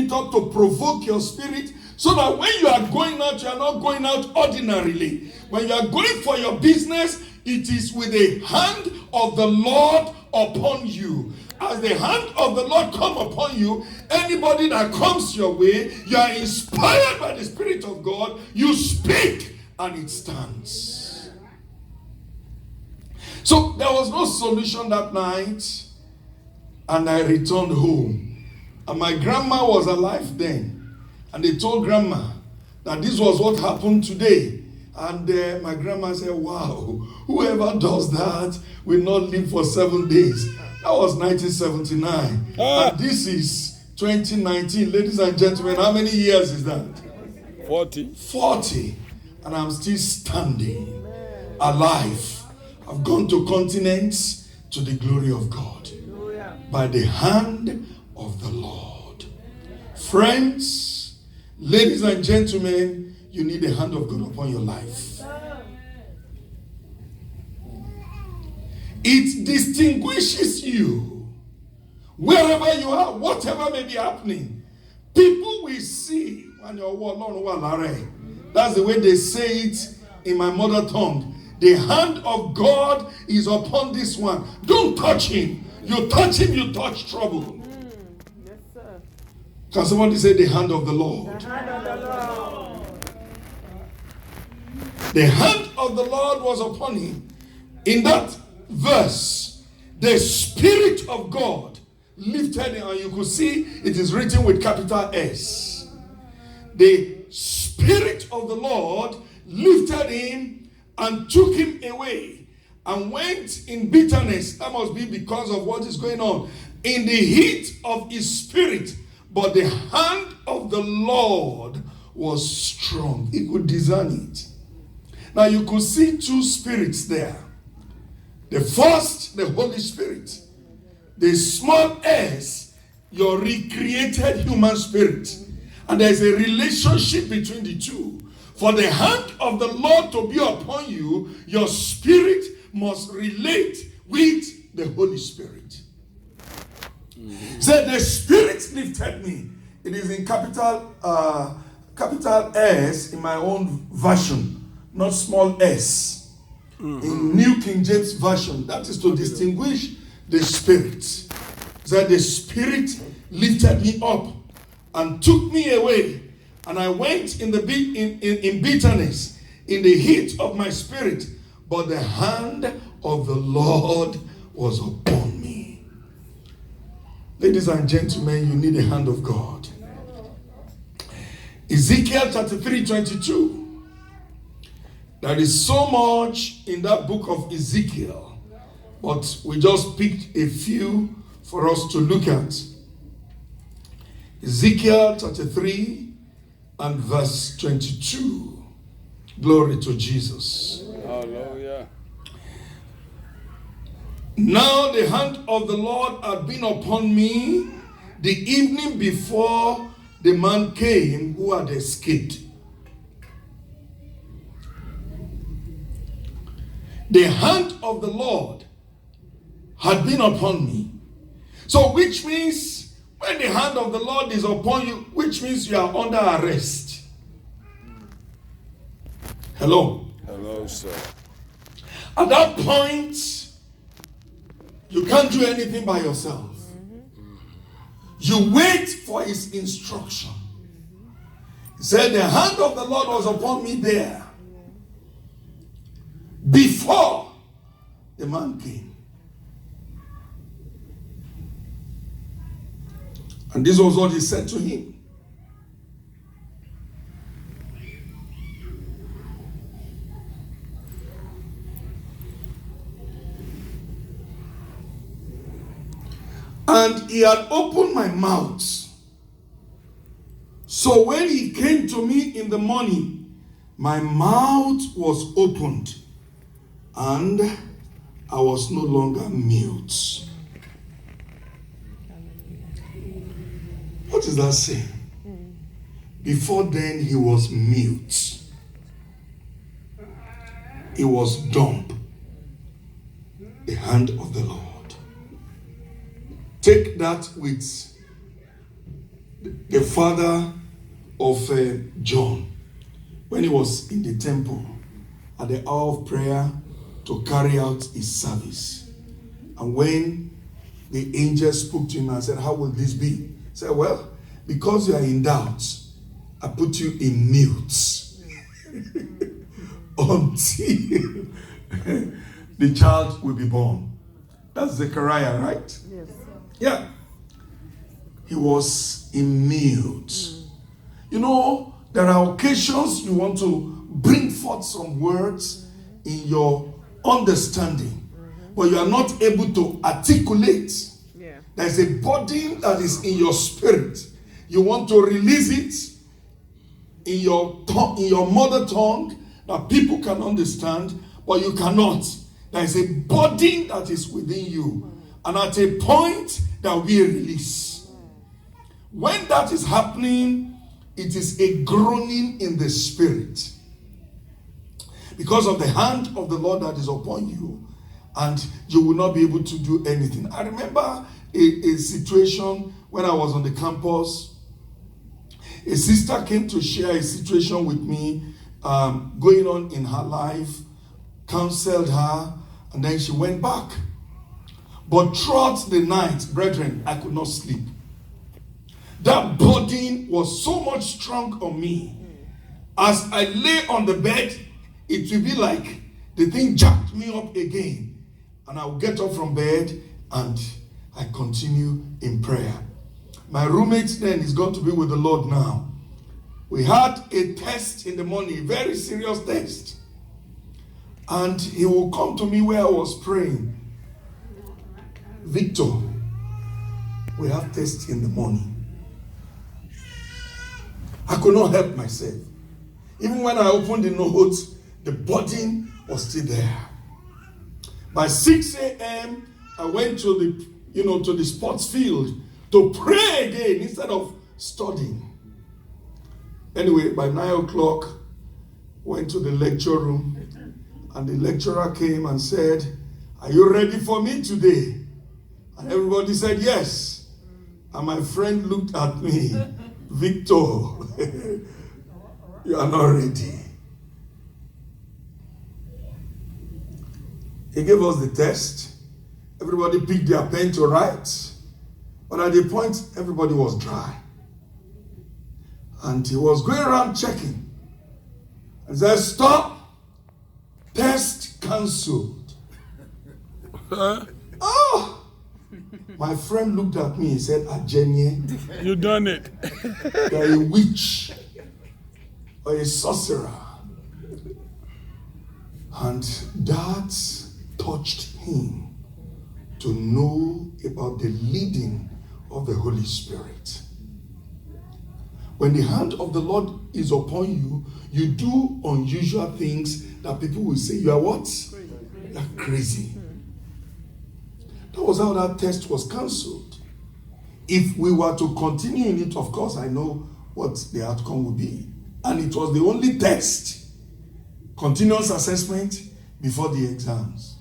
it up to provoke your spirit, so that when you are going out, you are not going out ordinarily. When you are going for your business, it is with the hand of the Lord upon you. As the hand of the Lord come upon you, anybody that comes your way, you are inspired by the Spirit of God, you speak and it stands. So there was no solution that night, and I returned home. And my grandma was alive then, and they told grandma that this was what happened today. And my grandma said, wow, whoever does that will not live for 7 days. That was 1979. And this is 2019. Ladies and gentlemen, how many years is that? 40. 40. And I'm still standing, alive. I've gone to continents to the glory of God. By the hand of the Lord. Friends, ladies and gentlemen, you need the hand of God upon your life. It distinguishes you. Wherever you are, whatever may be happening, people will see. That's the way they say it in my mother tongue. The hand of God is upon this one. Don't touch him. You touch him, you touch trouble. Yes, sir. Can somebody say the hand of the Lord? The hand of the Lord. The hand of the Lord was upon him. In that verse, the Spirit of God lifted him, and you could see it is written with capital S. The Spirit of the Lord lifted him and took him away and went in bitterness. That must be because of what is going on. In the heat of his spirit, but the hand of the Lord was strong. He could discern it. Now you could see two spirits there. The first, the Holy Spirit. The small s, your recreated human spirit. And there's a relationship between the two. For the hand of the Lord to be upon you, your spirit must relate with the Holy Spirit. So the Spirit lifted me. It is in capital S in my own version. Not small s. In New King James Version, that is to distinguish the Spirit. That the Spirit lifted me up and took me away, and I went in bitterness, in the heat of my spirit, but the hand of the Lord was upon me. Ladies and gentlemen, you need the hand of God. Ezekiel 33:22. There is so much in that book of Ezekiel, but we just picked a few for us to look at. Ezekiel 33 and verse 22. Glory to Jesus. Hallelujah. Now the hand of the Lord had been upon me the evening before the man came who had escaped. The hand of the Lord had been upon me. So which means when the hand of the Lord is upon you, which means you are under arrest. Hello? Hello, sir. At that point, you can't do anything by yourself. You wait for his instruction. He said, the hand of the Lord was upon me there before the man came. And this was what he said to him. And he had opened my mouth. So when he came to me in the morning, my mouth was opened, and I was no longer mute. What is that saying? Before then, he was mute. He was dumb. The hand of the Lord. Take that with the father of John, when he was in the temple at the hour of prayer to carry out his service. And when the angel spoke to him and said, how will this be? He said, well, because you are in doubt, I put you in mute until the child will be born. That's Zechariah, right? Yes. Yeah. He was in mute. You know, there are occasions you want to bring forth some words in your understanding, but you are not able to articulate. Yeah. There's a burden that is in your spirit. You want to release it in your mother tongue that people can understand, but you cannot. There is a burden that is within you, and at a point there will be a release. When that is happening, it is a groaning in the spirit because of the hand of the Lord that is upon you, and you will not be able to do anything. I remember a situation when I was on the campus. A sister came to share a situation with me going on in her life, counseled her, and then she went back. But throughout the night, brethren, I could not sleep. That burden was so much strong on me. As I lay on the bed, it will be like the thing jacked me up again. And I will get up from bed and I continue in prayer. My roommate then is going to be with the Lord now. We had a test in the morning, a very serious test. And he will come to me where I was praying. Victor, we have test in the morning. I could not help myself. Even when I opened the notes, the burden was still there. By 6 a.m., I went to the sports field to pray again instead of studying. Anyway, by 9 o'clock, went to the lecture room, and the lecturer came and said, "Are you ready for me today?" And everybody said yes. And my friend looked at me, "Victor, you are not ready." He gave us the test. Everybody picked their pen to write. But at the point, everybody was dry. And he was going around checking. And said, "Stop. Test cancelled." Oh! My friend looked at me and said, "Ajenye, You done it. you're a witch or a sorcerer." And that touched him to know about the leading of the Holy Spirit. When the hand of the Lord is upon you, you do unusual things that people will say, "You are what? You are crazy." That was how that test was cancelled. If we were to continue in it, of course, I know what the outcome would be. And it was the only test, continuous assessment before the exams.